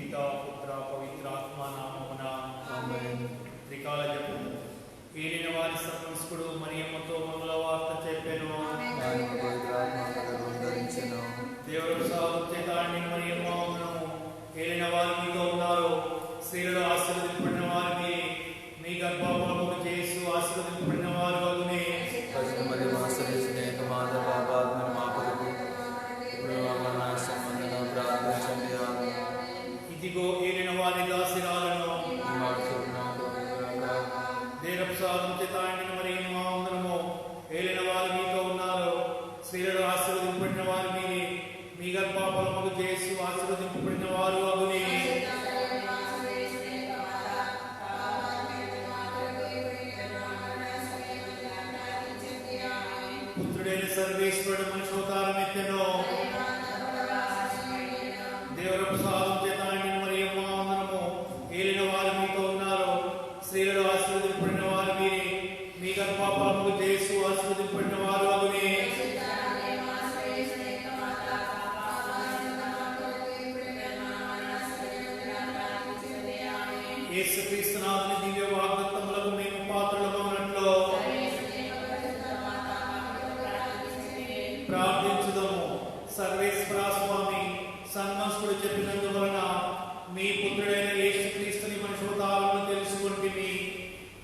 పితా పుత్ర పవిత్రాత్మ నామమున ఆమేన్. త్రికాల జపము. ఏలిన వారి సర్వస్కుడు మరియమ్మతో మంగళవార్త చెప్పెను. ఆయన పవిత్రాత్మ కలగం ధరించెను. దేవుడు సాగుతాన్ని మరియమ్మ వందనము. ఏలిన వారు మీతో ఉన్నారు, స్త్రీలలో ఆశీర్వదింపబడిన వారిని, మీ గర్భఫలము చేసు ఆశీర్వదింపబడిన వారు అగునే. పరిశుద్ధ మరియమ్మ ఆశీర్వదించిన మాత పాపాత్మ మా కొరకు ఇప్పుడు మా మరణాసన్నమున ప్రార్థించండి. ఆమేన్. ఇదిగో ఏలిన వారి దాసిరాలను. ఈ మాట చెప్పునాడు దేవుడు సాగుతాన్ని మరియమ్మ వందనము. ఏలిన వారు మీతో ఉన్నారు, స్త్రీలలో ఆశీర్వదింపబడిన వారిని, మీ గర్భఫలము చేసు ఆశీర్వదింపబడిన వారు అగునే. పుత్రుడైన సర్వేశ్వరుడు మనుషోతారం ఎత్తెను. దేవుడు ప్రసాదం చేత మరియమ్మ వందనము. ఏలిన వారు మీతో ఉన్నారు, స్త్రీలలో ఆశీర్వదింపబడిన వారు మీరే, మీ గర్భఫలము చేసు ఆశీర్వదింపబడిన వారు అగునే. యేసుక్రీస్తునాథుని దివ్య వాగ్దత్తములకు మేము పాత్రలమవునట్లు ప్రార్థించుదము. సర్వేశ్వర స్వామి, సన్మనస్కుడు చెప్పినందువలన మీ పుత్రుడైన యేసుక్రీస్తుని మనుషోతారమును తెలుసుకుంటిమి.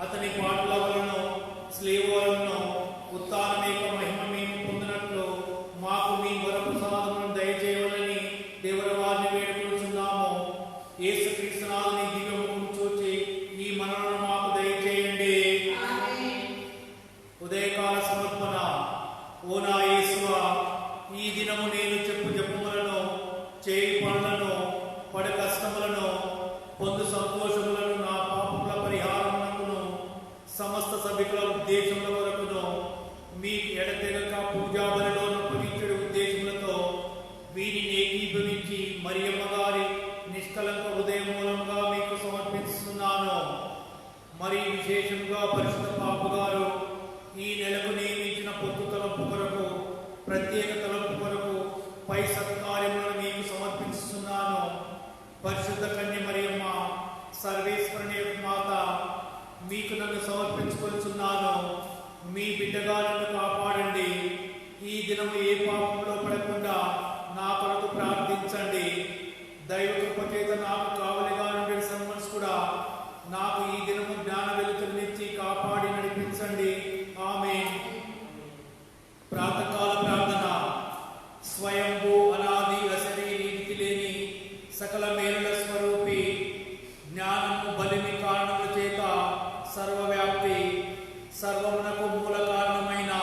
అతని పాటల వలన స్లేవ వలన ఉత్తానమేక మహిమ మేము పొందినట్లు మాకు మీ వరప్రసాదమును దయచేయవలని దేవుని వారిని వేడుకుంటున్నాము. యేసుక్రీస్తునాథుని దివ్యముఖం చూచి ఈ మనలను మాకు దయచేయండి. ఉదయకాల సమర్పణ. ఓ నా యేసువా, ఈ దినము నేను చెప్పు జపములను, చేయి పనులను, పడు కష్టములను, పొందు సంతోషములను, నా పాపముల పరిహారమునకును, సమస్త సభికుల ఉద్దేశముల వరకును, మీ ఎడతెగక పూజా బలిలో అప్పగించడు ఉద్దేశములతో వీరిని ఏకీభవించి మరియమ్మ గారి నిష్కలంక హృదయం మూలముగా మీకు సమర్పిస్తున్నాను. మరి విశేషంగా పరిశుద్ధ పాప గారు ఈ నెలకు నియమించిన పొత్తు తలంపు కొరకు, ప్రత్యేక తలంపు కొరకు పై సత్కార్యములను మీకు సమర్పిస్తున్నాను. పరిశుద్ధ కన్య మరియమ్మ, సర్వేశ్వరుని యొక్క మాత, మీకు నన్ను సమర్పించుకొనుచున్నాను. మీ బిడ్డగా నన్ను కాపాడండి. ఈ దినము ఏ పాపంలో పడకుండా నా కొరకు ప్రార్థించండి. దైవ కృప చేత నాకు కావలిగా నుండి సన్మనస్కుడా, నాకు ఈ దినము జ్ఞాన వెలుతురునిచ్చి కాపాడి నడిపించండి. ఆమేన్. ప్రాతకాల ప్రార్థన. స్వయంభూ అనాది అశరీరి లేని సకల మేలుల స్వరూపి, జ్ఞానము బలిమి కారణముల చేత సర్వవ్యాప్తి, సర్వమునకు మూల కారణమైన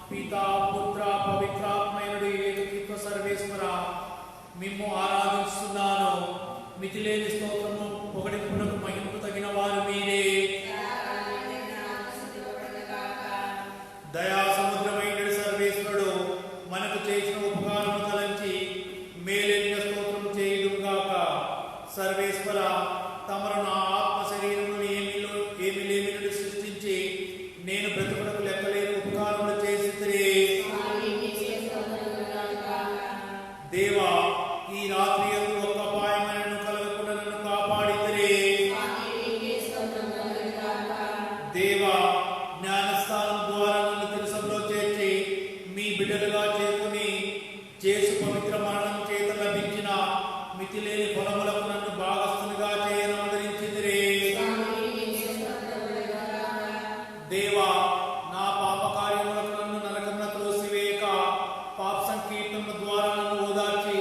పితా పుత్ర పవిత్రాత్మయుడి ఏకత్వ సర్వేశ్వర, మిమ్ము ఆరాధిస్తున్నాను. మితిలేని స్తోత్రము పొగడింపునకు మహిమకు తగిన వారు మీరే. దయా సముద్రమైన సర్వేశ్వరుడు మనకు చేసిన ఉపకారము తలంచి మేలైన స్తోత్రం చేయుదుగాక. సర్వేశ్వర, తమరు నా ఆత్మ శరీరమును ఏమి లేని సృష్టించి నేను బ్రతుకునకు లెక్కలేని ఉపకారములు చేసితిరి. దేవా, ఈ రాత్రి యందు ఒక్క అపాయమైనను కలగకుండా నన్ను కాపాడితిరి. దేవా, జ్ఞానస్థానం ద్వారా నన్ను తిరుసంలో చేర్చి మీ బిడ్డలుగా చేసుకుని చేసు పవిత్ర మరణం చేత లభించిన మితిలేని ఫలములకు నన్ను భాగస్థునిగా చేయనవతరించితిరి. దేవా, నా పాప కార్యములకు నన్ను నరకమున త్రోసివేయక పాప సంకీర్తనల ద్వారా నన్ను ఓదార్చి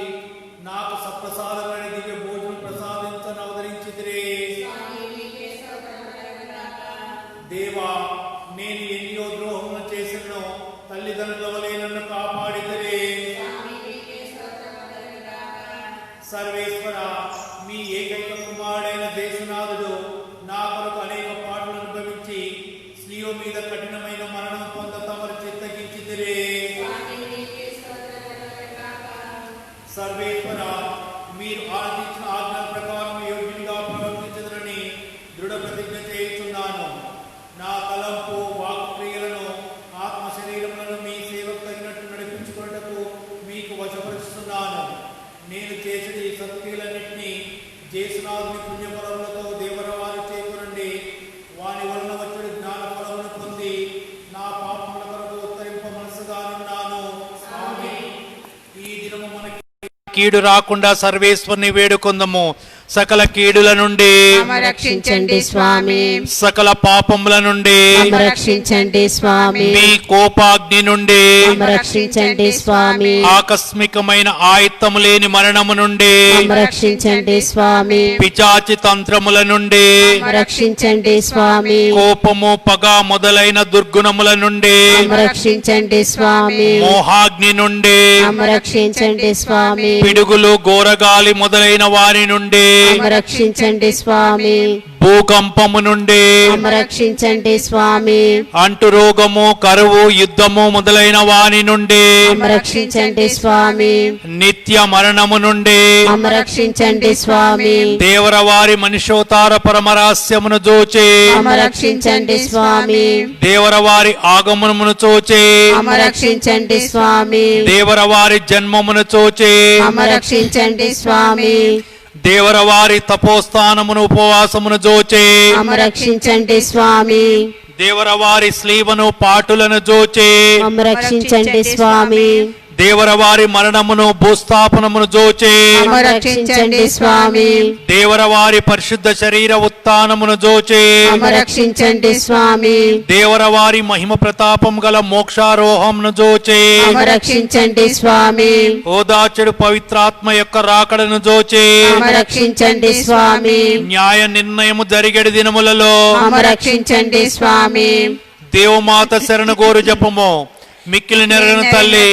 నాకు సప్రసాదమైన దివ్య భోజనం ప్రసాదించనవతరించితిరి. దేవా, నేను ఎన్నో ద్రోహములు చేసినో తల్లిదండ్రుల వలె నన్ను కాపాడితిరి. సర్వేశ్వర, మీ ఏకైక కుమారుడైన దేశనాథుడు నా కొరకు అనేక పాటలు అనుభవించి స్లీవ మీద కఠినమైన మరణం పొంద తమరు చిత్తగించితిరి. సర్వేశ్వర, మీరు ఆరాధించిన ఆజ్ఞల ప్రకారం యోగ్యునిగా ప్రవర్తించదరని దృఢ ప్రతిజ్ఞ చేయుచున్నాను. నా తలంపు వాక్క్రియలను ఆత్మ శరీరములను మీ సేవకు తగినట్టు నడిపించుకున్నటకు మీకు వశపరుస్తున్నాను. నేను చేసిన ఈ సత్క్రియలన్నింటినీ జేసునాథుని పుణ్యఫలములతో దేవరవారి చేకూరండి. వాని వలన వచ్చుడు జ్ఞాన ఫలమును పొంది నా పాపముల కొరకు ఉత్తరింప మనసుగానున్నాను. ఆమేన్. ఈ దినము మనకి కీడు రాకుండా సర్వేశ్వరుని వేడుకొందము. సకల కీడుల నుండి రక్షించండి స్వామి, సకల పాపముల నుండి రక్షించండి స్వామి, మీ కోపాగ్ని నుండి రక్షించండి స్వామి, ఆకస్మికమైన ఆయుత్తము లేని మరణము నుండి రక్షించండి స్వామి, పిచాచి తంత్రముల నుండి రక్షించండి స్వామి, కోపము పగ మొదలైన దుర్గుణముల నుండి రక్షించండి స్వామి, మోహాగ్ని నుండి రక్షించండి స్వామి, పిడుగులు గోరగాలి మొదలైన వారి నుండి రక్షించండి స్వామి, భూకంపము నుండి రక్షించండి స్వామి, అంటు రోగము కరువు యుద్ధము మొదలైన వాని నుండి రక్షించండి స్వామి, నిత్య మరణము నుండి రక్షించండి స్వామి, దేవరవారి మనుషోతార పరమరహస్యమును జోచి రక్షించండి స్వామి, దేవరవారి ఆగమనమును చోచి రక్షించండి స్వామి, దేవరవారి జన్మమును చోచి రక్షించండి స్వామి, దేవరవారి తపోస్థానమును ఉపవాసమును జోచి రక్షించండి స్వామి, దేవరవారి స్లీవను పాటులను జోచి రక్షించండి స్వామి, దేవరవారి మరణమును భూస్థాపనమును జోచి రక్షించండి స్వామి, దేవరవారి పరిశుద్ధ శరీర ఉత్థానమును జోచి రక్షించండి స్వామి, దేవరవారి మహిమ ప్రతాపం గల మోక్షారోహంను జోచి రక్షించండి స్వామి, ఓదాచుడు పవిత్రాత్మ యొక్క రాకడను జోచి రక్షించండి స్వామి, న్యాయ నిర్ణయము జరిగడి దినములలో రక్షించండి స్వామి, దేవమాత శరణు గోరు జపము. మిక్కిలి నెరను తల్లి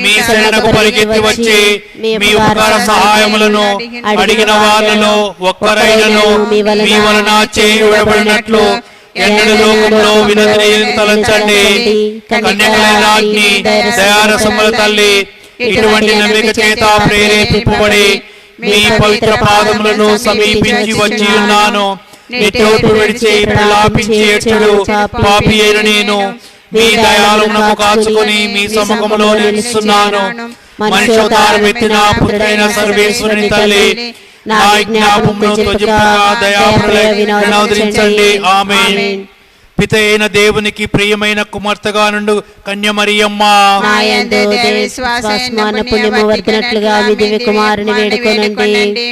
మీ శరణకు పరిగెత్తి వచ్చి మీ ఉపకార సహాయములను అడిగిన వాళ్ళలో ఒక్కరైనను మీ వలన చేయుడబడినట్లు ఎన్నడు లోకంలో వినతిని తలంచండి. కన్యకలైన అగ్ని దయారసముల తల్లి, ఇటువంటి నమ్మిక చేత ప్రేరేపింపబడి మీ పవిత్ర పాదములను సమీపించి వచ్చి ఉన్నాను. నిట్టూర్పు విడిచి ప్రలాపించి ఏడ్చుడు పాపి అయిన నేను మీ దయాళువునకు కాచుకొని మీ సముఖంలో నిలుస్తున్నాను. మనుషోతారం ఎత్తిన పుత్రైన సర్వేశ్వరుని తల్లి, నా జ్ఞాపమును త్వజింపగా దయాపరులై వినోదించండి. ఆమేన్. పిత అయిన దేవునికి ప్రియమైన కుమార్తెగా నుండు కన్యమరియమ్మ, నాయందు విశ్వాసమైన పుణ్యము వర్ధినట్లుగా మీ దివ్య కుమారుని వేడుకొనండి.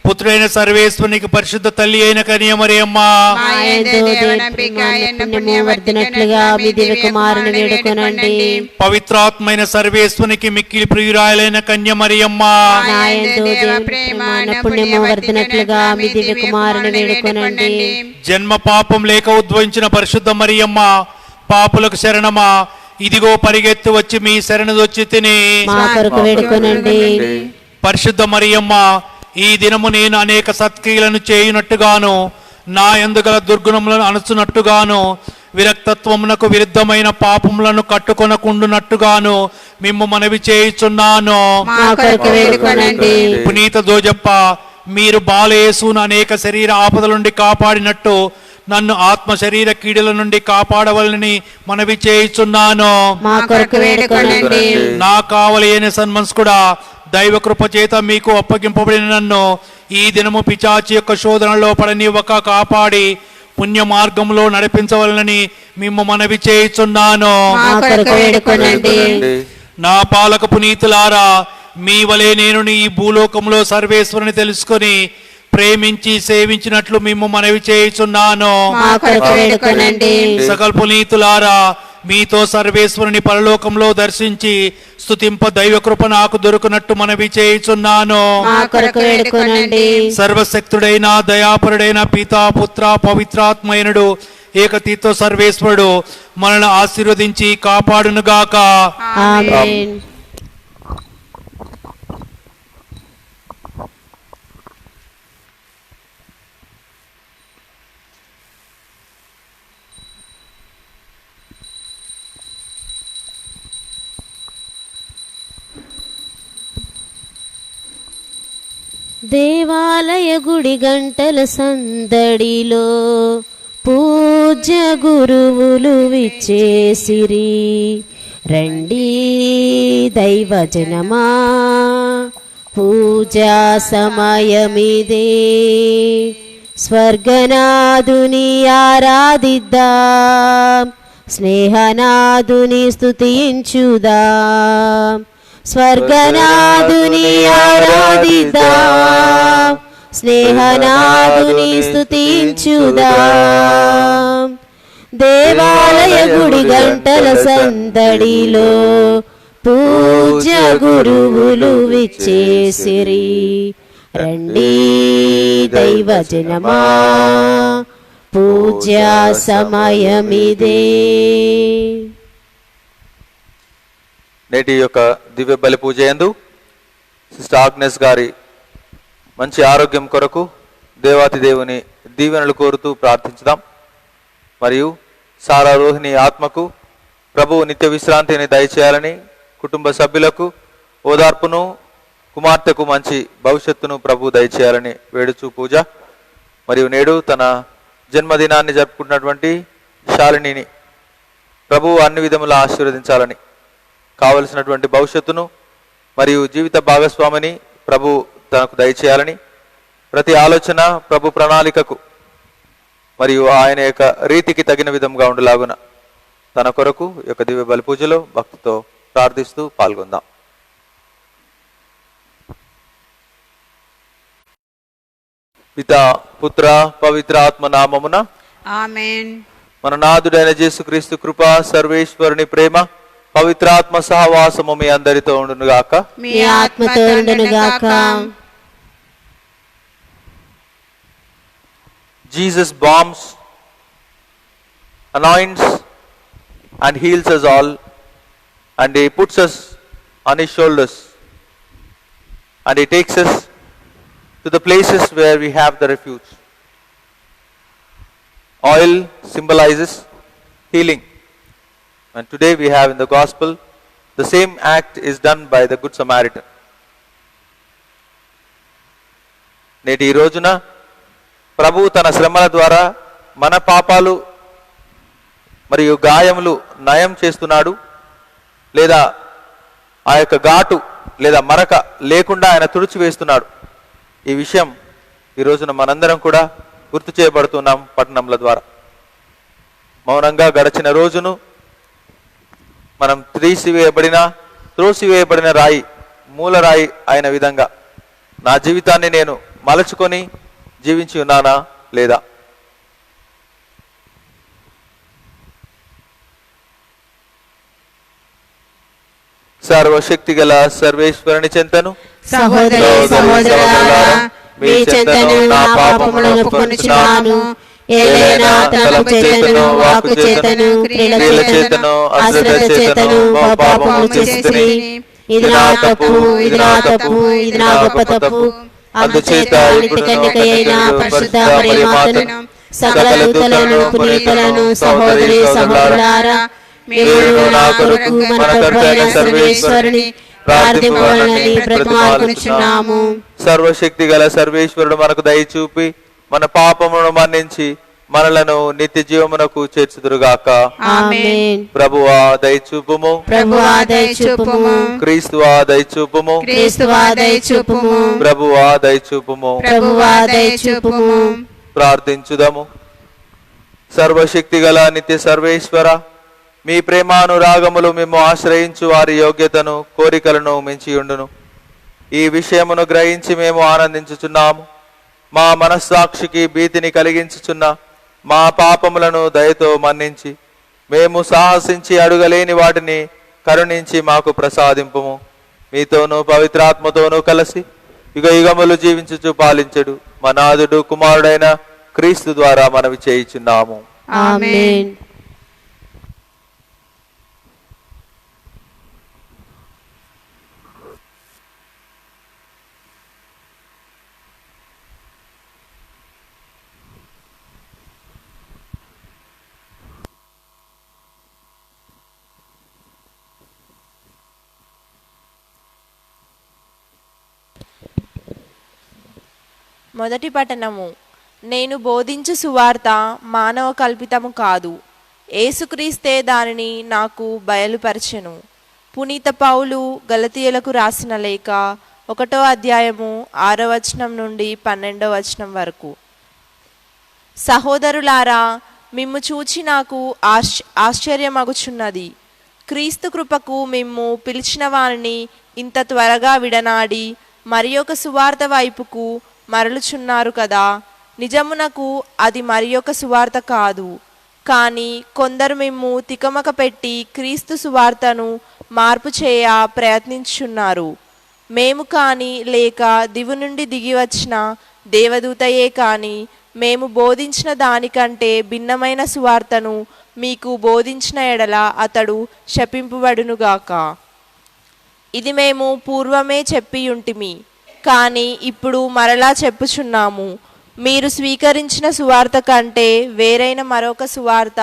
పుత్రుడైన సర్వేశ్వరునికి పరిశుద్ధ తల్లి అయిన కన్యమరియమ్మ, పుణ్యము వర్ధినట్లుగా మీ దివ్య కుమారుని వేడుకొనండి. పవిత్రాత్మైన సర్వేశ్వరునికి మిక్కిలి ప్రియురాయలైన కన్యమరియమ్మ, పుణ్యము వర్ధినట్లుగా మీ దివ్య కుమారుని వేడుకొనండి. జన్మ పాపం లేక ఉద్భవించిన పరిశుద్ధ మరియమ్మ, పాపులకు శరణమా, ఇదిగో పరిగెత్తి వచ్చి మీ శరణు వచ్చి తిని మా కొరకు వేడుకొనండి. పరిశుద్ధ మరియమ్మ, ఈ దినము నేను అనేక సత్క్రియలను చేయునట్టుగాను నా యందుగల దుర్గుణములను అణచునట్టుగాను విరక్తత్వమునకు విరుద్ధమైన పాపములను కట్టుకొనకుండునట్టుగాను మిమ్ము మనవి చేయుచున్నాను. మా కొరకు వేడుకొనండి. పునీత జోజప్ప, మీరు బాలయేసును అనేక శరీర ఆపదల నుండి కాపాడినట్టు నన్ను ఆత్మ శరీర కీడుల నుండి కాపాడవలని మనవి చేయుచున్నాను. మా కొరకు వేడుకొనండి. నా కావలి అయిన సన్మనస్కుడా, దైవ కృప చేత మీకు అప్పగింపబడిన నన్ను ఈ దినము పిచాచి యొక్క శోధనలో పడనివ్వక కాపాడి పుణ్య మార్గంలో నడిపించవలనని మిమ్ము మనవి చేయుచున్నాను. మా కొరకు వేడుకొనండి. నా పాలక పునీతులారా, మీ వలె నేను ఈ భూలోకంలో సర్వేశ్వరుని తెలుసుకొని ప్రేమించి సేవించినట్లు మిమ్ము మనవి చేయుచున్నాను. మా కొరకు వేడుకొనండి. సకల పునీతులారా, మీతో సర్వేశ్వరుని పరలోకంలో దర్శించి స్తుతింప దైవ కృప నాకు దొరుకునట్టు మనవి చేయుచున్నాను. మా కొరకు వేడుకొనండి. సర్వశక్తుడైన దయాపరుడైన పితా పుత్ర పవిత్రాత్మయనుడు ఏకతీతో సర్వేశ్వరుడు మనల్ని ఆశీర్వదించి కాపాడునుగాక. ఆమేన్. దేవాలయ గుడి గంటల సందడిలో పూజ్య గురువులు విచ్చేసిరి. రండి దైవజనమా, పూజా సమయమిదే. స్వర్గనాథుని ఆరాధిద్దాం, స్నేహనాథుని స్తుతించుదాం. స్వర్గనాథుని ఆరాధిద్దాం, స్నేహనాథుని స్తుతించుదాం. దేవాలయ గుడి గంటల సందడిలో పూజ్య గురువులు విచ్చేసిరి. రండి దైవజనమా, పూజ్య సమయమిదే. నేటి యొక్క దివ్య బలి పూజ యందు సిస్టర్ ఆగ్నెస్ గారి మంచి ఆరోగ్యం కొరకు దేవాతి దేవుని దీవెనలు కోరుతూ ప్రార్థించుదాం. మరియు సారా రోహిణి ఆత్మకు ప్రభువు నిత్య విశ్రాంతిని దయచేయాలని, కుటుంబ సభ్యులకు ఓదార్పును, కుమార్తెకు మంచి భవిష్యత్తును ప్రభు దయచేయాలని వేడుచు పూజ. మరియు నేడు తన జన్మదినాన్ని జరుపుకుంటున్నటువంటి శాలినిని ప్రభువు అన్ని విధములా ఆశీర్వదించాలని, కావలసినటువంటి భవిష్యత్తును మరియు జీవిత భాగస్వామిని ప్రభు తనకు దయచేయాలని, ప్రతి ఆలోచన ప్రభు ప్రణాళికకు మరియు ఆయన యొక్క రీతికి తగిన విధంగా ఉండలాగున తన కొరకు యొక్క దివ్య బలి పూజలో భక్తితో ప్రార్థిస్తూ పాల్గొందాం. పితా పుత్ర పవిత్ర ఆత్మ నామమున ఆమేన్. మన నాథుడైన యేసుక్రీస్తు కృప, సర్వేశ్వరుని ప్రేమ, పవిత్రాత్మ సహవాసము మీ అందరితో ఉండునుగాక. మీ ఆత్మతో ఉండునుగాక. Jesus bombs, anoints and heals us all, and he puts us on his shoulders, and he takes us to the places where we have the refuge. Oil symbolizes healing, and today we have in the gospel the same act is done by the Good Samaritan. నేటి ఈ రోజున ప్రభు తన శ్రమల ద్వారా మన పాపాలు మరియు గాయములు నయం చేస్తున్నాడు, లేదా ఆ యొక్క ఘాటు లేదా మరక లేకుండా ఆయన తుడిచివేస్తున్నాడు. ఈ విషయం ఈ రోజున మనందరం కూడా గుర్తు చేయబడుతున్నాం పట్టణంల ద్వారా. మౌనంగా గడిచిన రోజును మనం త్రోసివేయబడిన రాయి, మూలరాయి అయిన విధంగా నా జీవితాన్ని నేను మలచుకొని జీవించి ఉన్నానా లేదా? సర్వశక్తి గల సర్వేశ్వరుని చెంతను సహోదరి సహోదరులారా, మీ చెంతను నా పాపములను ఒప్పుకొనుచున్నాను. ఏలైనా తలపు చేతను, వాక్కు చేతను, క్రియల చేతను, అశ్రద్ధ చేతను పాపము చేసితిని. ఇది నా తప్పు, ఇది నా తప్పు, ఇది నా గొప్ప తప్పు. అందుచేత నిత్య కన్యకయైన పరిశుద్ధ మరియమాతను, సకల దూతలను, పునీతులను, సహోదరి సహోదరులారా, మీరు నా కొరకు మన ప్రభువైన సర్వేశ్వరుని ప్రార్థింపవలెనని బ్రతిమాలుకొనుచున్నాము. సర్వశక్తి గల సర్వేశ్వరుడు మనకు దయ చూపి మన పాపమును మన్నించి మనలను నిత్య జీవమునకు చేర్చుదురుగాక. ఆమేన్. ప్రభువా దయచూపుము, ప్రభువా దయచూపుము, క్రీస్తువా దయచూపుము, క్రీస్తువా దయచూపుము, ప్రభువా దయచూపుము. ప్రభువా దయచూపుము. ప్రార్థించుదము. సర్వశక్తి గల నిత్య సర్వేశ్వర, మీ ప్రేమానురాగములు మేము ఆశ్రయించు వారి యోగ్యతను, కోరికలను మించియుండును. ఈ విషయమును గ్రహించి మేము ఆనందించుచున్నాము. మా మనస్సాక్షికి భీతిని కలిగించుచున్న మా పాపములను దయతో మన్నించి మేము సాహసించి అడుగలేని వాటిని కరుణించి మాకు ప్రసాదింపుము. మీతోనూ పవిత్రాత్మతోనూ కలిసి యుగ యుగములు జీవించుచు పాలించెడు మా నాథుడు కుమారుడైన క్రీస్తు ద్వారా మనవి చేయుచున్నాము. ఆమేన్. మొదటి పఠనము. నేను బోధించు సువార్త మానవ కల్పితము కాదు, యేసుక్రీస్తే దానిని నాకు బయలుపరచెను. పునీత పౌలు గలతీయులకు రాసిన లేఖ 1వ అధ్యాయము 6వ వచనం నుండి 12వ వచనం వరకు. సహోదరులారా, మిమ్ము చూచి నాకు ఆశ్చర్యమగుచున్నది. క్రీస్తు కృపకు మిమ్ము పిలిచిన వారిని ఇంత త్వరగా విడనాడి మరి ఒక సువార్త వైపుకు మరలుచున్నారు కదా. నిజమునకు అది మరి ఒక సువార్త కాదు, కానీ కొందరు మిమ్ము తికమక పెట్టి క్రీస్తు సువార్తను మార్పు చేయ ప్రయత్నించున్నారు. మేము కానీ లేక దివు నుండి దిగి వచ్చిన దేవదూతయే కానీ మేము బోధించిన దానికంటే భిన్నమైన సువార్తను మీకు బోధించిన ఎడల అతడు శపింపబడునుగాక. ఇది మేము పూర్వమే చెప్పియుంటిమి, కానీ ఇప్పుడు మరలా చెప్పుచున్నాము. మీరు స్వీకరించిన సువార్త కంటే వేరైన మరొక సువార్త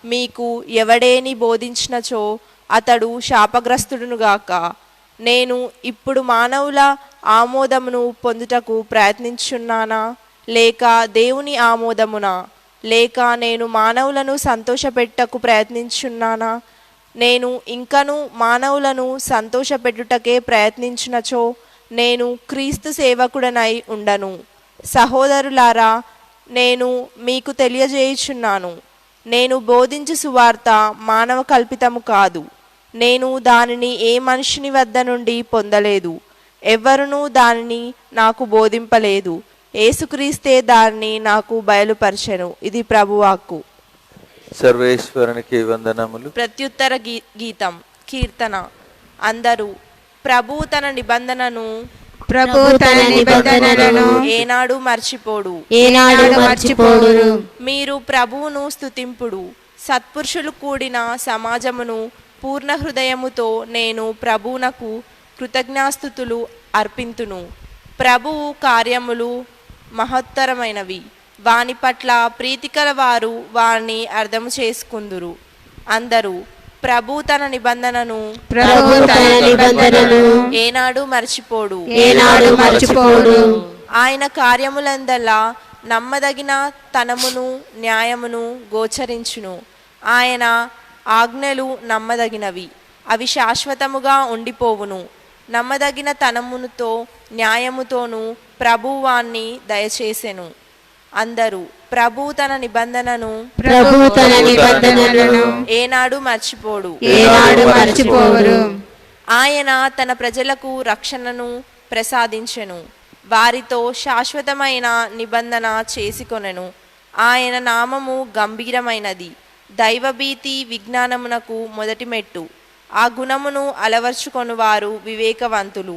మీకు ఎవడేని బోధించినచో అతడు శాపగ్రస్తుడునుగాక. నేను ఇప్పుడు మానవుల ఆమోదమును పొందుటకు ప్రయత్నించున్నానా, లేక దేవుని ఆమోదమునా? లేక నేను మానవులను సంతోషపెట్టకు ప్రయత్నించున్నానా? నేను ఇంకను మానవులను సంతోషపెట్టుటకే ప్రయత్నించినచో నేను క్రీస్తు సేవకుడనై ఉండను. సహోదరులారా, నేను మీకు తెలియజేయుచున్నాను, నేను బోధించు సువార్త మానవ కల్పితము కాదు. నేను దానిని ఏ మనుషుని వద్ద నుండి పొందలేదు, ఎవ్వరునూ దానిని నాకు బోధింపలేదు. యేసుక్రీస్తే దానిని నాకు బయలుపరచెను. ఇది ప్రభువాక్కు. సర్వేశ్వరునికి వందనములు. ప్రత్యుత్తర గీతం. కీర్తన. అందరూ ప్రభు తన నిబంధనను ఏనాడు మర్చిపోడు. మీరు ప్రభువును స్తుతింపుడు. సత్పురుషులు కూడిన సమాజమును పూర్ణ హృదయముతో నేను ప్రభువునకు కృతజ్ఞాస్తుతులు అర్పింతును. ప్రభువు కార్యములు మహత్తరమైనవి, వాని పట్ల ప్రీతికల వారు వారిని అర్థము చేసుకుందురు. అందరూ ప్రభు తన నిబంధనను ఏనాడు మర్చిపోడు. ఆయన కార్యములందల్లా నమ్మదగిన తనమును న్యాయమును గోచరించును. ఆయన ఆజ్ఞలు నమ్మదగినవి, అవి శాశ్వతముగా ఉండిపోవును. నమ్మదగిన తనముతో న్యాయముతోనూ ప్రభువాన్ని దయచేసెను. అందరూ ప్రభు తన నిబంధనను ఏనాడు మర్చిపోడు. ఆయన తన ప్రజలకు రక్షణను ప్రసాదించెను, వారితో శాశ్వతమైన నిబంధన చేసుకొనెను. ఆయన నామము గంభీరమైనది, దైవభీతి విజ్ఞానమునకు మొదటి మెట్టు. ఆ గుణమును అలవర్చుకొను వారు వివేకవంతులు.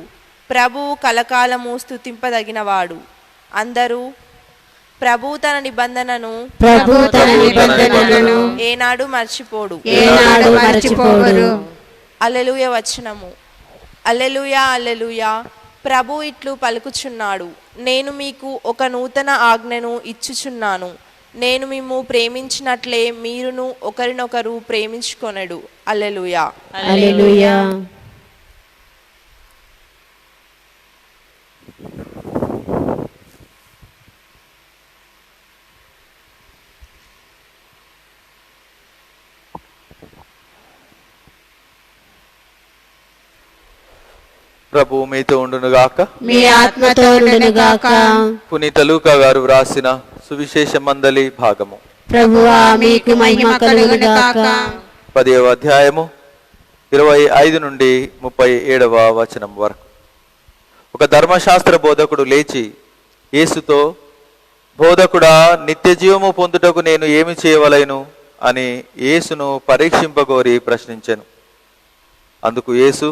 ప్రభువు కలకాలము స్తుతింపదగినవాడు. అందరూ ప్రభు తన నిబంధనను ఏనాడు మర్చిపోడు. హల్లెలూయా వచనము. హల్లెలూయా హల్లెలూయా. ప్రభు ఇట్లు పలుకుచున్నాడు, నేను మీకు ఒక నూతన ఆజ్ఞను ఇచ్చుచున్నాను. నేను మిమ్ము ప్రేమించినట్లే మీరును ఒకరినొకరు ప్రేమించుకొనెడు. హల్లెలూయా హల్లెలూయా. ప్రభు మీతో ఉండునుగాక, మీ ఆత్మతో ఉండునుగాక. పునీత లూకా గారు వ్రాసిన సువిశేష మందలి భాగము. ప్రభువా మీకు మహిమ కలుగునుగాక. 10వ అధ్యాయము 25 నుండి 37వ వచనం వరకు. ఒక ధర్మశాస్త్ర బోధకుడు లేచి యేసుతో, బోధకుడా, నిత్య జీవము పొందుటకు నేను ఏమి చేయవలెను అని యేసును పరీక్షింపగోరి ప్రశ్నించెను. అందుకు యేసు,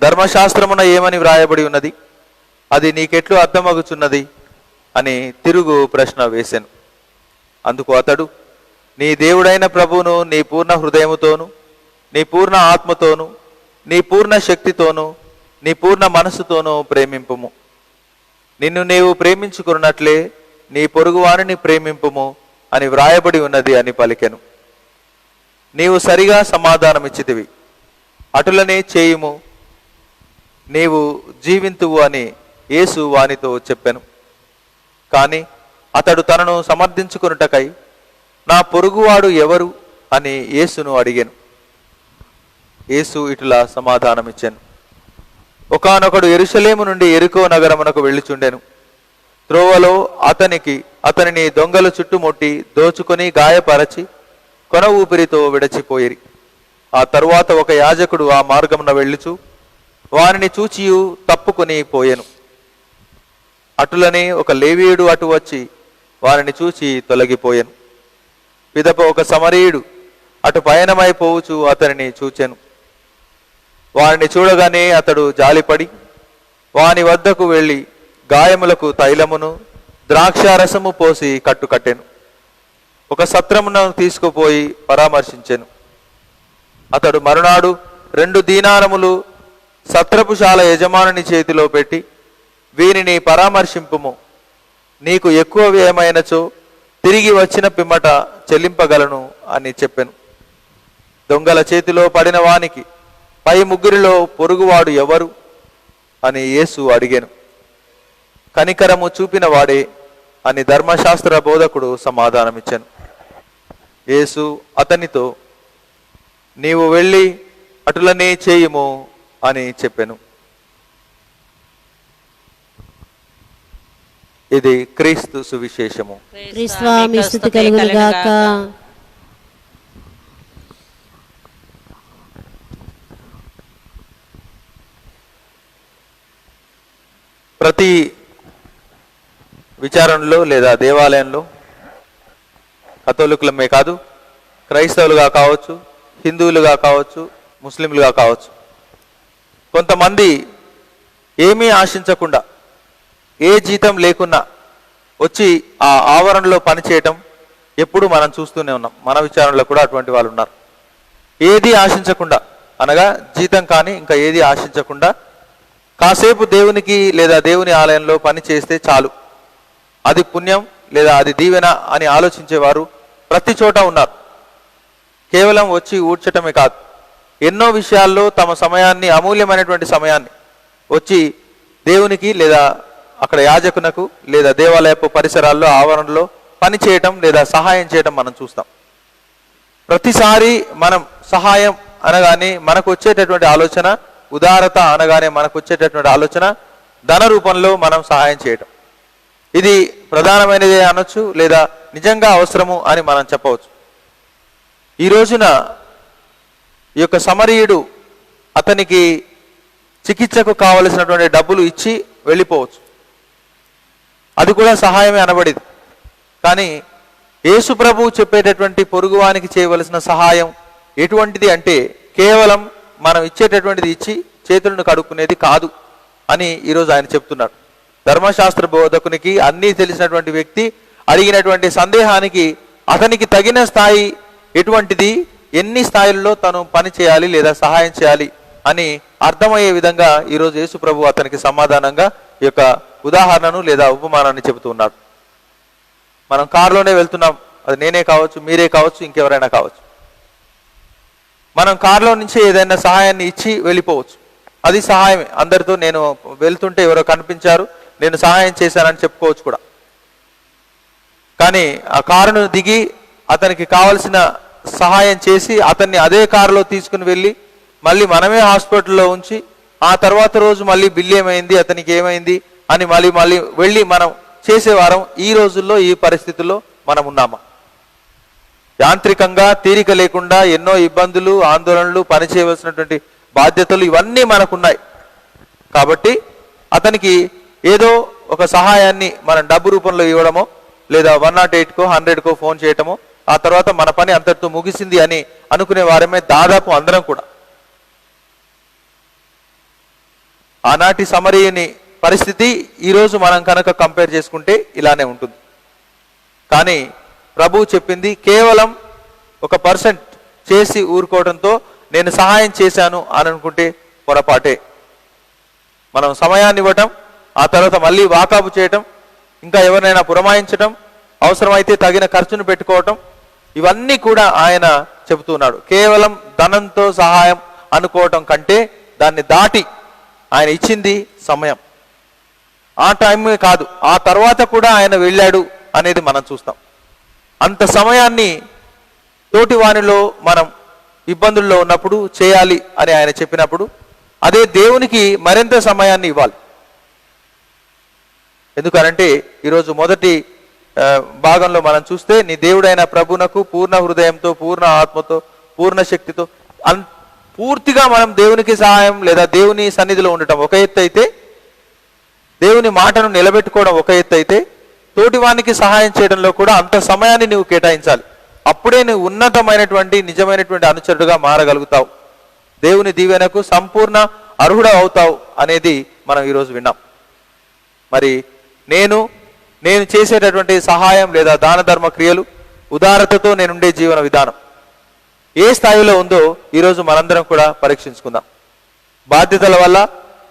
ధర్మశాస్త్రమున ఏమని వ్రాయబడి ఉన్నది, అది నీకెట్లు అర్థమగుచున్నది అని తిరుగు ప్రశ్న వేసెను. అందుకు అతడు, నీ దేవుడైన ప్రభువును నీ పూర్ణ హృదయముతోను, నీ పూర్ణ ఆత్మతోను, నీ పూర్ణ శక్తితోను, నీ పూర్ణ మనస్సుతోనూ ప్రేమింపుము. నిన్ను నీవు ప్రేమించుకున్నట్లే నీ పొరుగువానిని ప్రేమింపుము అని వ్రాయబడి ఉన్నది అని పలికెను. నీవు సరిగా సమాధానమిచ్చితివి, అటులనే చేయుము, నీవు జీవింతువు అని యేసు వానితో చెప్పెను. కానీ అతడు తనను సమర్థించుకొనుటకై, నా పొరుగువాడు ఎవరు అని యేసును అడిగాను. యేసు ఇటులా సమాధానమిచ్చాను, ఒకానొకడు యెరూషలేము నుండి యెరికో నగరమునకు వెళ్ళుచుండెను. త్రోవలో అతనిని దొంగలు చుట్టుముట్టి దోచుకొని గాయపరచి కొన ఊపిరితో విడచిపోయిరి. ఆ తరువాత ఒక యాజకుడు ఆ మార్గమున వెళ్ళుచు వానిని చూచియు తప్పుకొని పోయెను. అటులనే ఒక లేవీయుడు అటు వచ్చి వారిని చూచి తొలగిపోయెను. పిదప ఒక సమరీయుడు అటు పయనమైపోవచ్చు అతనిని చూచెను. వారిని చూడగానే అతడు జాలిపడి వాని వద్దకు వెళ్ళి గాయములకు తైలమును ద్రాక్షారసము పోసి కట్టుకట్టెను. ఒక సత్రమును తీసుకుపోయి పరామర్శించెను. అతడు మరునాడు 2 దీనారములు సత్రపుశాల యజమానుని చేతిలో పెట్టి, వీనిని పరామర్శింపుము, నీకు ఎక్కువ వ్యయమైనచో తిరిగి వచ్చిన పిమ్మట చెల్లింపగలను అని చెప్పెను. దొంగల చేతిలో పడిన వానికి పై ముగ్గురిలో పొరుగువాడు ఎవరు అని యేసు అడిగాను. కనికరము చూపిన వాడే అని ధర్మశాస్త్ర బోధకుడు సమాధానమిచ్చాను. యేసు అతనితో, నీవు వెళ్ళి అటులనే చేయుము అని చెప్పెను. ఇది క్రీస్తు సువిశేషము. క్రీస్తువా మీ స్తుతి కలుగును గాక. ప్రతి విచారణలో లేదా దేవాలయంలో కథోలికులమే కాదు, క్రైస్తవులుగా కావచ్చు, హిందువులుగా కావచ్చు, ముస్లింలుగా కావచ్చు, కొంతమంది ఏమీ ఆశించకుండా ఏ జీతం లేకున్నా వచ్చి ఆ ఆవరణలో పనిచేయటం ఎప్పుడు మనం చూస్తూనే ఉన్నాం. మన విచారణలో కూడా అటువంటి వాళ్ళు ఉన్నారు. ఏది ఆశించకుండా, అనగా జీతం కానీ ఇంకా ఏది ఆశించకుండా కాసేపు దేవునికి లేదా దేవుని ఆలయంలో పని చేస్తే చాలు, అది పుణ్యం లేదా అది దీవెన అని ఆలోచించేవారు ప్రతి చోట ఉన్నారు. కేవలం వచ్చి ఊడ్చటమే కాదు, ఎన్నో విషయాల్లో తమ సమయాన్ని, అమూల్యమైనటువంటి సమయాన్ని వచ్చి దేవునికి లేదా అక్కడ యాజకునకు లేదా దేవాలయపు పరిసరాల్లో ఆవరణలో పని చేయటం లేదా సహాయం చేయటం మనం చూస్తాం. ప్రతిసారి మనం సహాయం అనగానే మనకు వచ్చేటటువంటి ఆలోచన, ఉదారత అనగానే మనకు వచ్చేటటువంటి ఆలోచన ధన రూపంలో మనం సహాయం చేయటం. ఇది ప్రధానమైనదే అనొచ్చు, లేదా నిజంగా అవసరము అని మనం చెప్పవచ్చు. ఈ రోజున ఈ యొక్క సమరీయుడు అతనికి చికిత్సకు కావలసినటువంటి డబ్బులు ఇచ్చి వెళ్ళిపోవచ్చు, అది కూడా సహాయమే అనబడింది. కానీ యేసు ప్రభువు చెప్పేటటువంటి పొరుగువానికి చేయవలసిన సహాయం ఎటువంటిది అంటే కేవలం మనం ఇచ్చేటటువంటిది ఇచ్చి చేతులను కడుక్కునేది కాదు అని ఈరోజు ఆయన చెప్తున్నాడు. ధర్మశాస్త్ర బోధకునికి అన్నీ తెలిసినటువంటి వ్యక్తి అడిగినటువంటి సందేహానికి అతనికి తగిన స్థాయి ఎటువంటిది, ఎన్ని స్థాయిల్లో తను పని చేయాలి లేదా సహాయం చేయాలి అని అర్థమయ్యే విధంగా ఈరోజు యేసు ప్రభు అతనికి సమాధానంగా ఈ యొక్క ఉదాహరణను లేదా ఉపమానాన్ని చెబుతూ ఉన్నాడు. మనం కారులోనే వెళ్తున్నాం, అది నేనే కావచ్చు, మీరే కావచ్చు, ఇంకెవరైనా కావచ్చు. మనం కారులో నుంచి ఏదైనా సహాయాన్ని ఇచ్చి వెళ్ళిపోవచ్చు, అది సహాయమే. అందరితో నేను వెళ్తుంటే ఎవరో కనిపించారు, నేను సహాయం చేశానని చెప్పుకోవచ్చు కూడా. కానీ ఆ కారును దిగి అతనికి కావలసిన సహాయం చేసి అతన్ని అదే కారులో తీసుకుని వెళ్ళి మళ్ళీ మనమే హాస్పిటల్లో ఉంచి ఆ తర్వాత రోజు మళ్ళీ బిల్లు ఏమైంది, అతనికి ఏమైంది అని మళ్ళీ వెళ్ళి మనం చేసేవారం ఈ రోజుల్లో, ఈ పరిస్థితుల్లో మనం ఉన్నామా? యాంత్రికంగా తీరిక లేకుండా ఎన్నో ఇబ్బందులు, ఆందోళనలు, పని చేయవలసినటువంటి బాధ్యతలు ఇవన్నీ మనకున్నాయి. కాబట్టి అతనికి ఏదో ఒక సహాయాన్ని మనం డబ్బు రూపంలో ఇవ్వడమో లేదా 108కో 100కో ఫోన్ చేయటమో ఆ తర్వాత మన పని అంతటితో ముగిసింది అని అనుకునే వారమే దాదాపు అందరం కూడా. ఆనాటి సమరీయుని పరిస్థితి ఈరోజు మనం కనుక కంపేర్ చేసుకుంటే ఇలానే ఉంటుంది. కానీ ప్రభువు చెప్పింది కేవలం 1% చేసి ఊరుకోవడంతో నేను సహాయం చేశాను అని అనుకుంటే పొరపాటే. మనం సమయాన్ని ఇవ్వటం, ఆ తర్వాత మళ్ళీ వాకాబు చేయటం, ఇంకా ఎవరినైనా పురమాయించటం, అవసరమైతే తగిన ఖర్చును పెట్టుకోవటం, ఇవన్నీ కూడా ఆయన చెబుతున్నాడు. కేవలం ధనంతో సహాయం అనుకోవటం కంటే దాన్ని దాటి ఆయన ఇచ్చింది సమయం. ఆ టైమే కాదు, ఆ తర్వాత కూడా ఆయన వెళ్ళాడు అనేది మనం చూస్తాం. అంత సమయాన్ని తోటి వానిలో మనం ఇబ్బందుల్లో ఉన్నప్పుడు చేయాలి అని ఆయన చెప్పినప్పుడు అదే దేవునికి మరింత సమయాన్ని ఇవ్వాలి. ఎందుకనంటే ఈరోజు మొదటి భాగంలో మనం చూస్తే, నీ దేవుడైన ప్రభునకు పూర్ణ హృదయంతో, పూర్ణ ఆత్మతో, పూర్ణ శక్తితో పూర్తిగా మనం దేవునికి సహాయం లేదా దేవుని సన్నిధిలో ఉండటం ఒక ఎత్తు అయితే, దేవుని మాటను నిలబెట్టుకోవడం ఒక ఎత్తు అయితే, తోటివానికి సహాయం చేయడంలో కూడా అంత సమయాన్ని నువ్వు కేటాయించాలి. అప్పుడే నువ్వు ఉన్నతమైనటువంటి నిజమైనటువంటి అనుచరుడుగా మారగలుగుతావు, దేవుని దీవెనకు సంపూర్ణ అర్హుడు అవుతావు అనేది మనం ఈరోజు విన్నాం. మరి నేను చేసేటటువంటి సహాయం లేదా దాన ధర్మ క్రియలు, ఉదారతతో నేనుండే జీవన విధానం ఏ స్థాయిలో ఉందో ఈరోజు మనందరం కూడా పరీక్షించుకుందాం. బాధ్యతల వల్ల,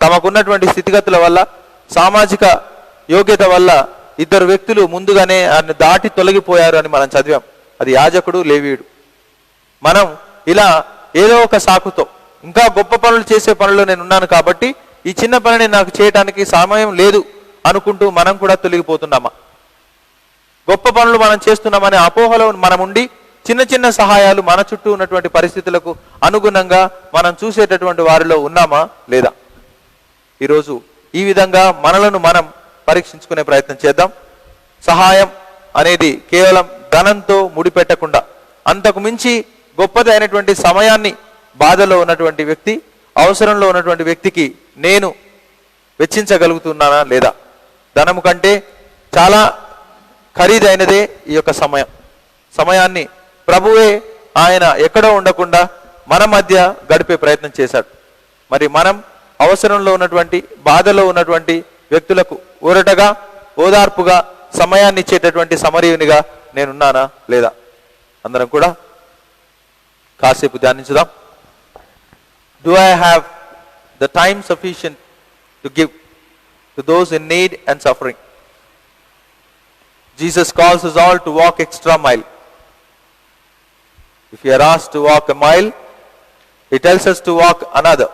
తమకున్నటువంటి స్థితిగతుల వల్ల, సామాజిక యోగ్యత వల్ల ఇద్దరు వ్యక్తులు ముందుగానే ఆయన దాటి తొలగిపోయారు అని మనం చదివాం. అది యాజకుడు, లేవీయుడు. మనం ఇలా ఏదో ఒక సాకుతో ఇంకా గొప్ప పనులు చేసే పనుల్లో నేను ఉన్నాను కాబట్టి ఈ చిన్న పనిని నాకు చేయడానికి సమయం లేదు అనుకుంటూ మనం కూడా తొలగిపోతున్నామా? గొప్ప పనులు మనం చేస్తున్నామనే అపోహలో మనం ఉండి చిన్న చిన్న సహాయాలు మన చుట్టూ ఉన్నటువంటి పరిస్థితులకు అనుగుణంగా మనం చూసేటటువంటి వారిలో ఉన్నామా లేదా? ఈరోజు ఈ విధంగా మనలను మనం పరీక్షించుకునే ప్రయత్నం చేద్దాం. సహాయం అనేది కేవలం ధనంతో ముడిపెట్టకుండా అంతకు మించి గొప్పది అయినటువంటి సమయాన్ని బాధలో ఉన్నటువంటి వ్యక్తి, అవసరంలో ఉన్నటువంటి వ్యక్తికి నేను వెచ్చించగలుగుతున్నానా లేదా? ధనము కంటే చాలా ఖరీదైనదే ఈ యొక్క సమయాన్ని ప్రభువే ఆయన ఎక్కడో ఉండకుండా మన మధ్య గడిపే ప్రయత్నం చేశాడు. మరి మనం అవసరంలో ఉన్నటువంటి, బాధలో ఉన్నటువంటి వ్యక్తులకు ఊరటగా, ఓదార్పుగా సమయాన్ని ఇచ్చేటటువంటి సమరయునిగా నేనున్నానా లేదా? అందరం కూడా కాసేపు ధ్యానించుదాం. Do I have the time sufficient to give to those in need and suffering? Jesus calls us all to walk extra mile. If you are asked to walk a mile, he tells us to walk another.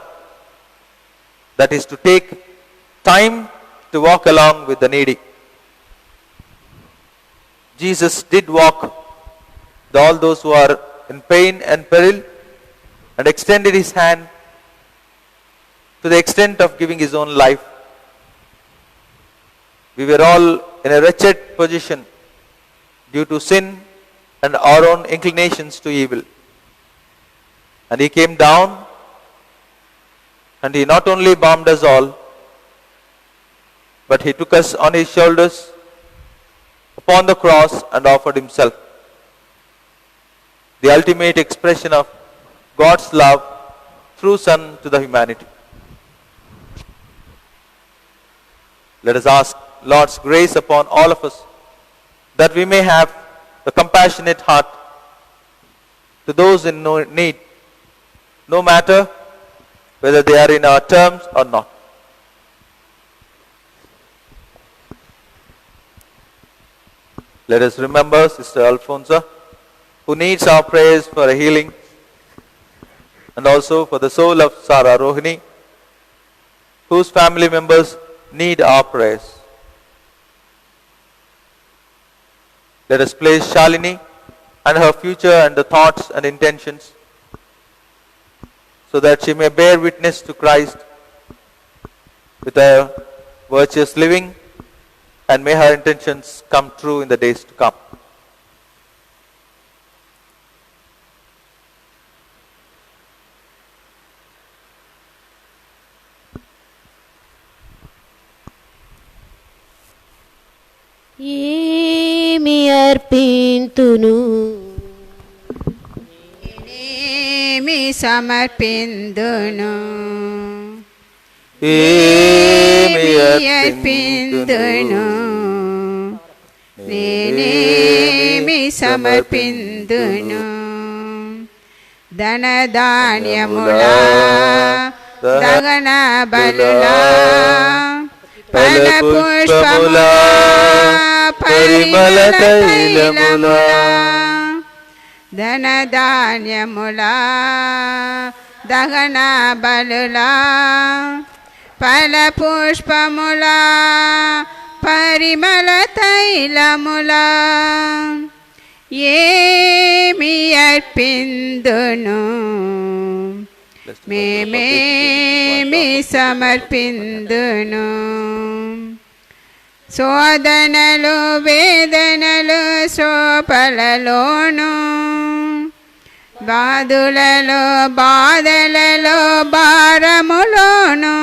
That is to take time to walk along with the needy. Jesus did walk with all those who are in pain and peril and extended his hand to the extent of giving his own life. We were all in a wretched position due to sin and our own inclinations to evil. And he came down and he not only balmed us all, but he took us on his shoulders upon the cross and offered himself. The ultimate expression of God's love through Son to the humanity. Let us ask Lord's grace upon all of us, that we may have the compassionate heart to those in need, no matter whether they are in our terms or not. Let us remember Sister Alfonso, who needs our prayers for a healing, and also for the soul of Sarah Rohini, whose family members need our prayers. Let us place Shalini and her future and the thoughts and intentions, so that she may bear witness to Christ with her virtuous living, and may her intentions come true in the days to come. ఏమి అర్పింతును, నేనేమి సమర్పిందును, ఏమి అర్పిందును, నేనేమి సమర్పిందును. ధనధాన్యములా దగన బలులా ఫల పుష్పములా పరిమళ తైలములా. ధనధాన్యములా దగన బలులా ఫల పుష్పములా పరిమళ తైలములా. ఏమి అర్పిందును, మేమేమి సమర్పిందును. శోధనలు వేదనలు శోపలలోను, బాధులలో బాధలలో భారములోను,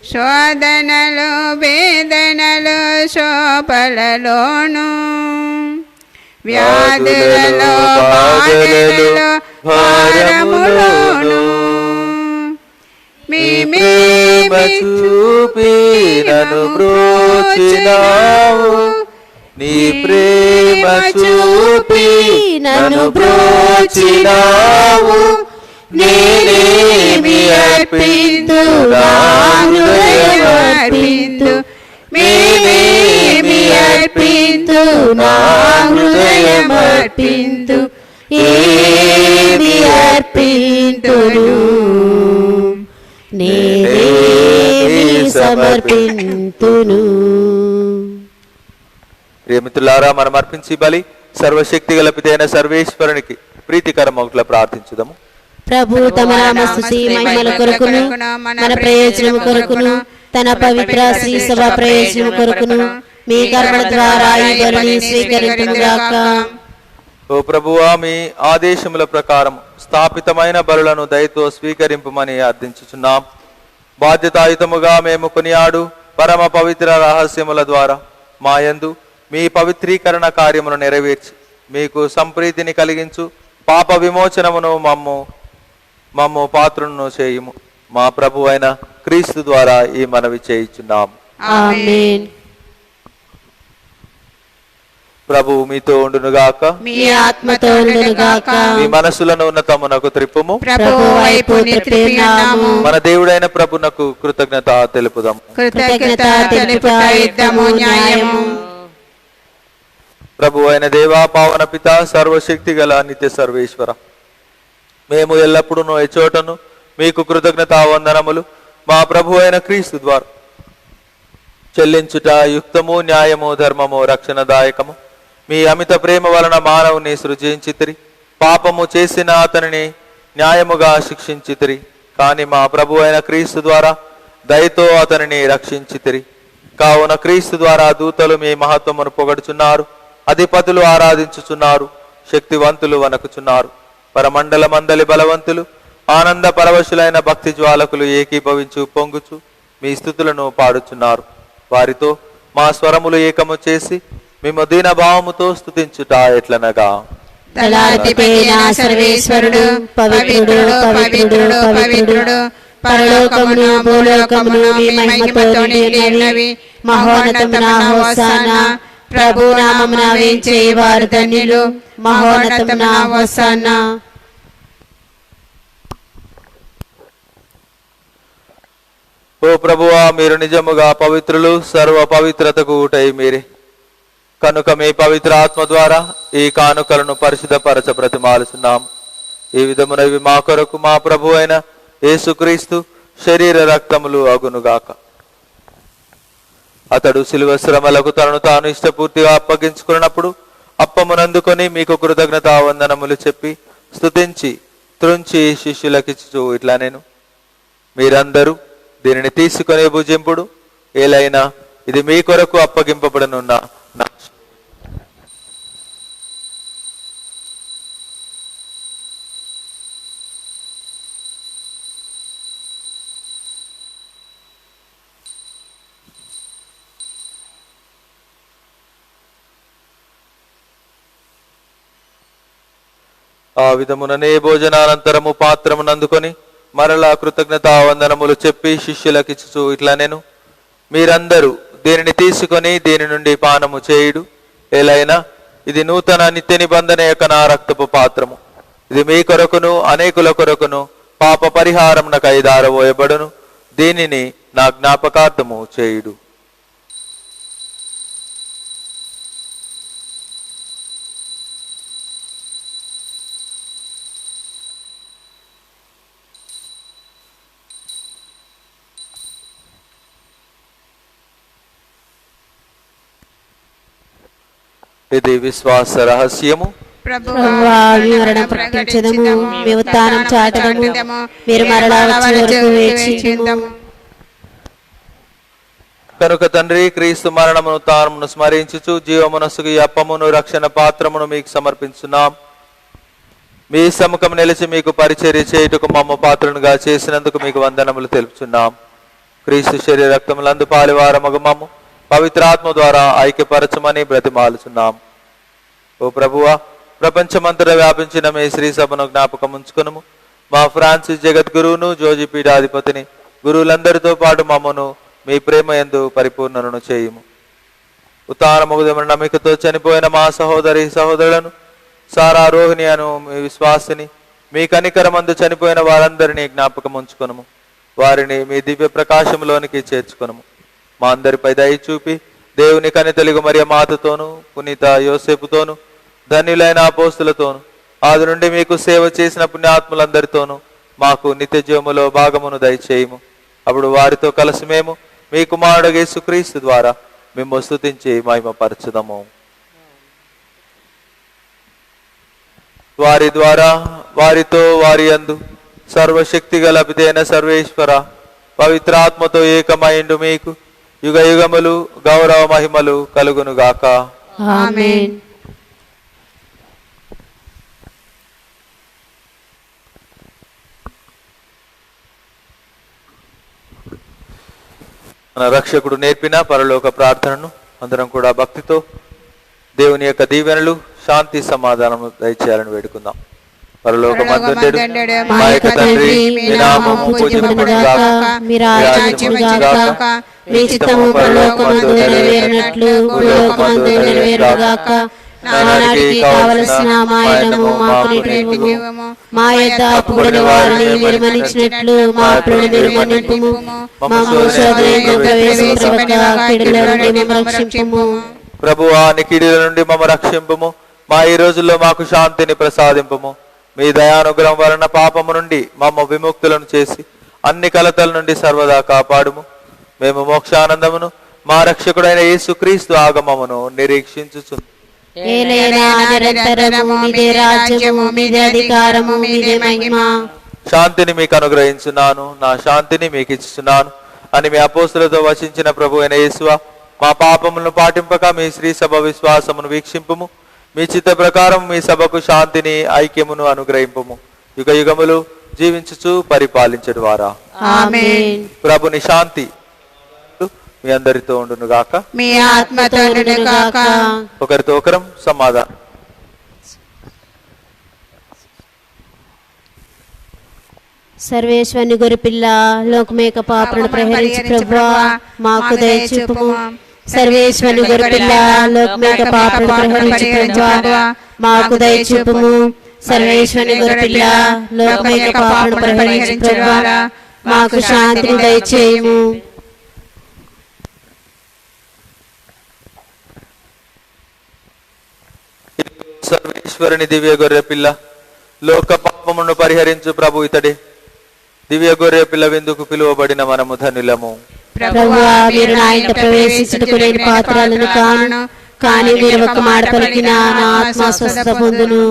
శోధనలు వేదనలు శోపలలోను, వ్యాధులలో బాధలలో భారములోను ప్రేమ చూపి నన్ను బ్రోచినావు, నీ ప్రేమ చూపి నన్ను బ్రోచినావు, నేనేమి అర్పింతు నా హృదయమర్పింతు, నేనేమి అర్పింతు నా హృదయమర్పింతు, ఏమి అర్పింతును నేనేమి సమర్పింతును. ప్రియమిత్రులారా, మనం అర్పించి బలి సర్వశక్తి గల పితైన సర్వేశ్వరునికి ప్రీతికరమగుట్ల ప్రార్థించుదాము. ప్రభు తమ నామస్తుతి మహిమల కొరకును మన ప్రయోజనం కొరకును తన పవిత్ర శ్రీ సభ ప్రయోజనం కొరకును మీ కర్మల ద్వారా ఈ బలిని స్వీకరించుగాక. ఓ ప్రభువా, మీ ఆదేశముల ప్రకారం స్థాపితమైన బలులను దయతో స్వీకరింపమని అర్థించుచున్నాం. బాధ్యతాయుతముగా మేము కొనియాడు పరమ పవిత్ర రహస్యముల ద్వారా మాయందు మీ పవిత్రీకరణ కార్యమును నెరవేర్చి మీకు సంప్రీతిని కలిగించు పాప విమోచనమును మమ్ము పాత్రులను చేయుము. మా ప్రభు అయిన క్రీస్తు ద్వారా ఈ మనవి చేయుచున్నాం. ఆమేన్. ప్రభువు మీతో ఉండునుగాక, మీ ఆత్మతో ఉండునుగాక. మీ మనసులను ఉన్నతమునకు త్రిప్పుము. ప్రభువు వైపు త్రిప్పియున్నాము. మన దేవుడైన ప్రభునకు కృతజ్ఞత తెలుపుదాం. కృతజ్ఞత తెలుపుట యుద్ధము న్యాయము. ప్రభు అయిన దేవా, పావన పిత, సర్వశక్తి గల నిత్య సర్వేశ్వర, మేము ఎల్లప్పుడూ ఎచోటను మీకు కృతజ్ఞత వందనములు మా ప్రభు అయిన క్రీస్తు ద్వారా చెల్లించుట యుక్తము, న్యాయము, ధర్మము, రక్షణదాయకము. మీ అమిత ప్రేమ వలన మానవుని సృజించితిరి, పాపము చేసిన అతనిని న్యాయముగా శిక్షించితిరి. కానీ మా ప్రభు అయిన క్రీస్తు ద్వారా దయతో అతనిని రక్షించితిరి. కావున క్రీస్తు ద్వారా దూతలు మీ మహత్వమును పొగడుచున్నారు, అధిపతులు ఆరాధించుచున్నారు, శక్తివంతులు వణకుచున్నారు, పరమండల మందలి బలవంతులు ఆనంద పరవశులైన భక్తి జ్వాలకులు ఏకీభవించు పొంగుచు మీ స్థుతులను పాడుచున్నారు. వారితో మా స్వరములు ఏకము చేసి మేము దీన భావముతో స్తుతించుట ఎట్లనగా, తలాధిపతియైన సర్వేశ్వరుడు పవిత్రుడు పవిత్రుడు పవిత్రుడు, పరలోకమును భూలోకమును మీ మహిమతో నిండినవి. మహోన్నతమున హోసానా, ప్రభు నామమున వేంచేవారు ధన్యులు. మహోన్నతమున హోసానా. ఓ ప్రభువా, మీరు నిజముగా పవిత్రులు, సర్వ పవిత్రతకు ఊటై మీరే. కనుక మీ పవిత్ర ఆత్మ ద్వారా ఈ కానుకలను పరిశుద్ధపరచ బ్రతిమాలుచున్నాం. ఈ విధమున ఇవి మా కొరకు మా ప్రభు అయిన యేసుక్రీస్తు శరీర రక్తములు అగునుగాక. అతడు శిలువ శ్రమలకు తనను తాను ఇష్టపూర్తిగా అప్పగించుకున్నప్పుడు అప్పమునందుకొని మీకు కృతజ్ఞత వందనములు చెప్పి స్తుతించి త్రుంచి శిష్యులకిచ్చు ఇట్లా, నేను మీరందరూ దీనిని తీసుకునే భుజింపుడు, ఏలైనా ఇది మీ కొరకు అప్పగింపబడనున్న నా ఆ విధముననే భోజనానంతరము పాత్రమునందుకొని మరలా కృతజ్ఞత వందనములు చెప్పి శిష్యులకిచ్చు ఇట్లా, నేను మీరందరూ దీనిని తీసుకొని దీని నుండి పానము చేయుడు, ఏలైనా ఇది నూతన నిత్య నిబంధన యొక్క నా రక్తపు పాత్రము. ఇది మీ కొరకును అనేకుల కొరకును పాప పరిహారమునకై దారవోయబడును. దీనిని నా జ్ఞాపకార్థము చేయుడు. ఇది విశ్వాస రహస్యము. ప్రభువా మీ మరణం ప్రకటించదము, మీ ఉత్థానం చాటదము, మీరు మరలా వచ్చే వరకు వేచించుము. కనుక తండ్రి, క్రీస్తు మరణమును తాను స్మరించుచు జీవమనస్సుకు ఈ అప్పమును రక్షణ పాత్రమును మీకు సమర్పించున్నాం. మీ సముఖం నిలిచి మీకు పరిచర్య చేయుటకు మమ్మ పాత్రనుగా చేసినందుకు మీకు వందనములు తెలుపుచున్నాం. క్రీస్తు శరీర రక్తములందు పాలివారమగు మమ్ము పవిత్రాత్మ ద్వారా ఐక్యపరచమని బ్రతిమాలుచున్నాం. ఓ ప్రభువా, ప్రపంచమంతటా వ్యాపించిన మీ శ్రీ సభను జ్ఞాపకం ఉంచుకును. మా ఫ్రాన్సిస్ జగద్గురువును, జోజి పీఠాధిపతిని, గురువులందరితో పాటు మమ్మను మీ ప్రేమ యందు పరిపూర్ణను చేయుము. ఉత్తానముగుదమైన నమ్మికతో చనిపోయిన మా సహోదరి సహోదరులను, సారా, రోహిణి అను మీ విశ్వాసిని, మీ కనికరమందు చనిపోయిన వారందరినీ జ్ఞాపకం ఉంచుకును. వారిని మీ దివ్య ప్రకాశంలోనికి చేర్చుకును. మా అందరిపై దయ చూపి దేవుని కనితలుగు మరియ మాతతోను, పునీత యోసేపుతోను, ధన్యులైన అపోస్తులతోను, ఆది నుండి మీకు సేవ చేసిన పుణ్యాత్ములందరితోనూ మాకు నిత్య జీవములో భాగమును దయచేయము. అప్పుడు వారితో కలిసి మేము మీ కుమారుడు యేసుక్రీస్తు ద్వారా మేము స్తుతించి మహిమపరచుదము. వారి ద్వారా, వారితో, వారి యందు సర్వశక్తి గల పితైన సర్వేశ్వర పవిత్రాత్మతో ఏకమైండు మీకు యుగ యుగములు గౌరవ మహిమలు కలుగునుగాక. ఆమేన్. మన రక్షకుడు నేర్పిన పరలోక ప్రార్థనను అందరం కూడా భక్తితో దేవుని యొక్క దీవెనలు, శాంతి, సమాధానము దయచేయాలని వేడుకుందాం. పరలోకమందుండెడు మా యొక్క తండ్రి, మీ నామము పూజింపబడుగాక, మీ రాజ్యం వచ్చుగాక, మీ చిత్తము పరలోకమందు నెరవేరినట్లు భూలోకమందు నెరవేరుగాక. నానాటికి కావలసిన మాయనము మాకు నేటికివ్వము. మా యొద్ద అప్పుడైన వారిని మీరు మన్నించినట్లు మా అప్పులను మీరు మన్నింపుము. మమ్ము శోధనలో ప్రవేశింపక కీడుల నుండి మమ్ము రక్షింపుము. ప్రభువా, నీ కీడుల నుండి మమ్ము రక్షింపుము. మా ఈ రోజుల్లో మాకు శాంతిని ప్రసాదింపుము. మీ దయానుగ్రహం వలన పాపము నుండి మమ్మ విముక్తులను చేసి అన్ని కలతల నుండి సర్వదా కాపాడుము. మేము మోక్షానందమును మా రక్షకుడైన యేసుక్రీస్తు ఆగమమును నిరీక్షించుచు ఏలైనా నిరంతరము మీదే రాజ్యము, మీదే అధికారము, మీదే మహిమ. శాంతిని మీకు అనుగ్రహించున్నాను, నా శాంతిని మీకు ఇచ్చుచున్నాను అని మీ అపోస్తులతో వచించిన ప్రభు అయిన యేసువా, మా పాపములను పాటింపక మీ శ్రీ సభ విశ్వాసమును వీక్షింపుము. మీ చిత్త ప్రకారం మీ సభకు శాంతిని, ఐక్యమును అనుగ్రహింపుము. యుగ యుగములు జీవించుచు పరిపాలించడు వారా. ఆమేన్. ప్రభుని శాంతి మీ అందరితో ఉండును గాక, మీ ఆత్మతోను గాక. ఒకరితో ఒకరం సమాధానం. సర్వేశ్వరుని గొర్రెపిల్ల, లోకమేక పాపలను ప్రహరించి ప్రభువా మాకు దయచూపుము. సర్వేశ్వరుని గొర్రెపిల్ల, లోకమేక పాపలను ప్రహరించి ప్రభువా మాకు దయచూపుము. సర్వేశ్వరుని గొర్రెపిల్ల, లోకమేక పాపలను ప్రహరించి ప్రభువా మాకు శాంతిని దయచేయుము. సర్వేశ్వరుని దివ్య గొర్రె పిల్ల, లోక పాపమును పరిహరించు ప్రభు ఇతడే. దివ్య గొర్రె పిల్ల విందుకు పిలువబడిన మనము ధన్యులము. ప్రభువా, మీరు నా ఇంట ప్రవేశించుటకు నేను పాత్రలను కాను, కానీ మీరు ఒక మాట పలికిన నా ఆత్మ స్వస్థ పొందును.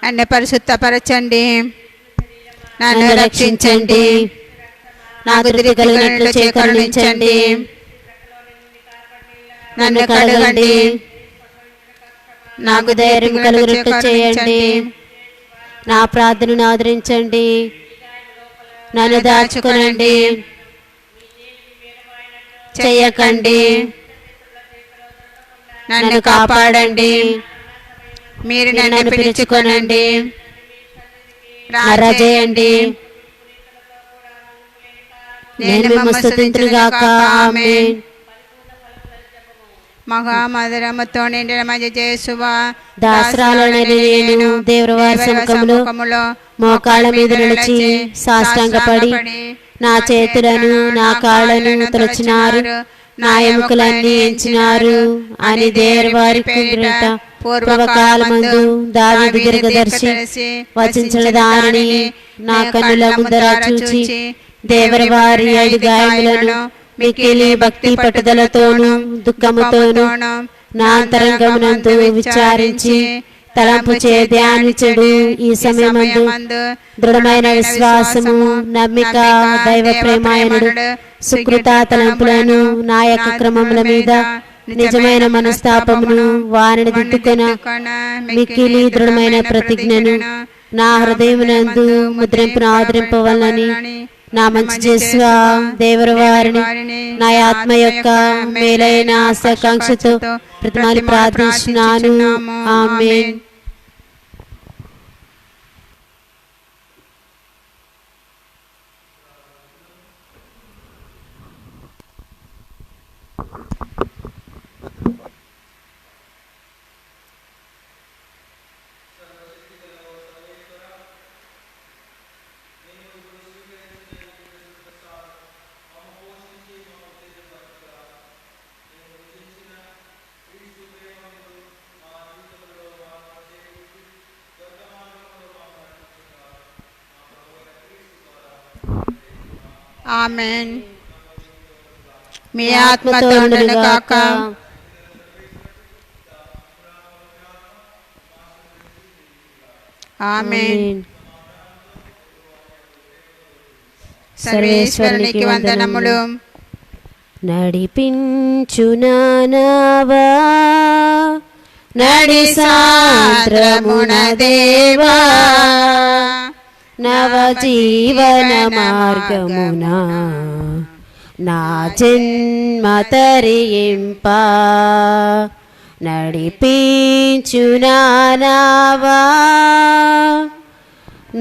అన్ని పరిశుద్ధపరచండి. నన్ను రక్షించండి. నాకు తృప్తి కలిగినట్లు చేకరుణించండి. నన్ను కడగండి. నాకు ధైర్యం కలిగినట్లు చేయండి. నా ప్రార్థనను ఆదరించండి. నన్ను దాచుకొనండి, చెయ్యకండి. నన్ను కాపాడండి. మీరు నన్ను పిలుచుకొనండి. రాజేయండి. నేను మిమ్ము స్తుతింతునుగాక. ఆమేన్. మహామధురముతో నిండిన మధ్య చేసువా దాసరాలైన నేను దేవరవారి సముఖములో మోకాళ్ళ మీద నిలిచి సాష్టాంగపడి నా చేతులను నా కాళ్ళను తొలచినారు, నా ఎముకలన్నీ ఎంచినారు అని దేవరవారి కుండ్రట పూర్వకాలమందు దావీదు దీర్ఘదర్శి వచించిన దానిని నా కన్నుల ముందర చూచి దేవరవారి 5 గాయములను మిక్కిలి భక్తి పట్టుదలతోనూ దుఃఖముతోనూ నా అంతరంగమునందు విచారించి తలంపు చే ధ్యానించుడు. ఈ సమయమందు దృఢమైన విశ్వాసము, నమ్మిక, దైవ ప్రేమాయనుడు సుకృత తలంపులను, నాయక క్రమముల మీద నిజమైన మనస్తాపమును వారిని దిద్దుకొన మిక్కిలి దృఢమైన ప్రతిజ్ఞను నా హృదయమునందు ముద్రింపును ఆదరింపవలనని నా మంచి చేసువా దేవర వారిని నా ఆత్మ యొక్క మేలైన ఆశాకాంక్షతో ప్రతిమాలి ప్రార్థిస్తున్నాను. ఆమేన్. ఆమేన్. మీ ఆత్మతో ఉండును గాక. ఆమేన్. సర్వేశ్వరునికి వందనములు. నడిపించునావా నడి సాంద్రమున దేవా, నవ జీవన మార్గమునా నా జన్మ తరింప. నడిపించునావా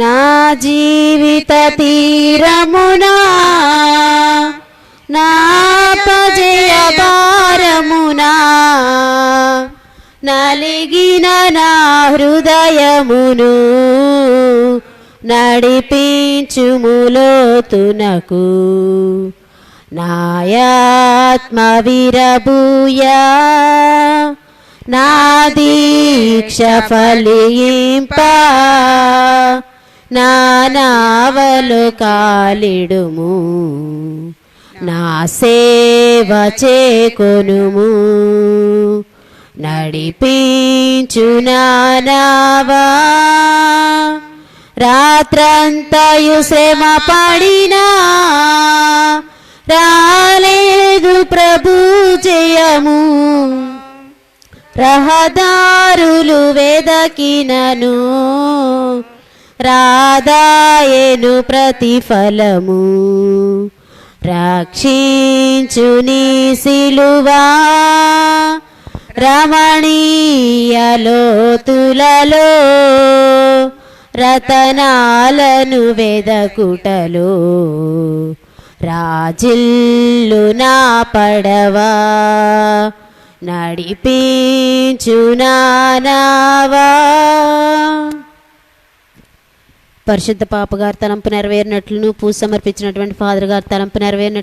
నా జీవిత తీరమునా, నా పజయ భారమునా, నలిగిన నా హృదయమును నడిపించుములోతునకు. నాయాత్మ విరబూయా నా దీక్ష ఫలింప. నా నావలు కాలిడుము, నా సేవ చేకొనుము. నడిపించునావా రాత్రంతయు శ్రమ పడినా రాలేదు ప్రభు జయము. రహదారులు వెదకినను రాదాయను ప్రతిఫలము. రక్షించు నీ సిలువా రమణీయ లోతులలో, రతనాలను వెదకుటలో రాజిల్లు నా పడవా. నడిపించునావా. పరిశుద్ధ పాప గారి తలంపు నెరవేరినట్లును పూజ సమర్పించినటువంటి ఫాదర్ గారి తలంపు నెరవేరినట్లు